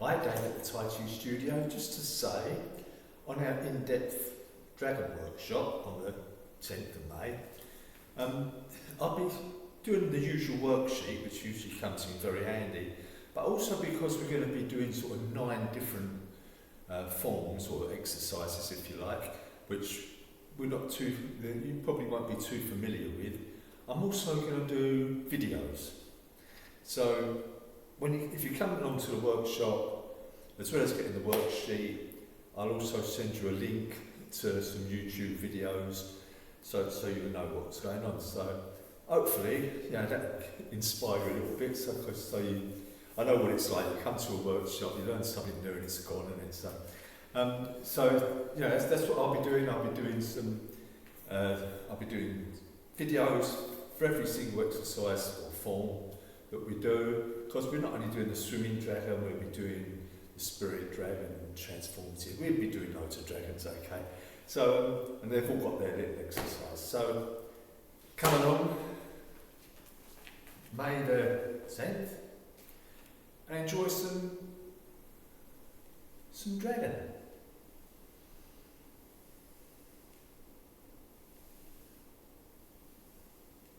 Hi, Dave at the Tai Chi Studio. Just to say, on our in-depth dragon workshop on the 10th of May, I'll be doing the usual worksheet, which usually comes in very handy, but also because we're going to be doing sort of 9 different forms or exercises, if you like, which you probably won't be too familiar with. I'm also going to do videos. So if you come along to the workshop, as well as getting the worksheet, I'll also send you a link to some YouTube videos so you know what's going on. So hopefully, that inspire you a little bit. I know what it's like. You come to a workshop, you learn something new, and it's gone, and it's that's what I'll be doing. I'll be doing videos for every single exercise or form that we do, because we're not only doing the swimming dragon, we'll be doing the spirit dragon and transformative. We'll be doing loads of dragons, okay? So, and they've all got their little exercise. So, come along, May the 10th, and enjoy some dragon.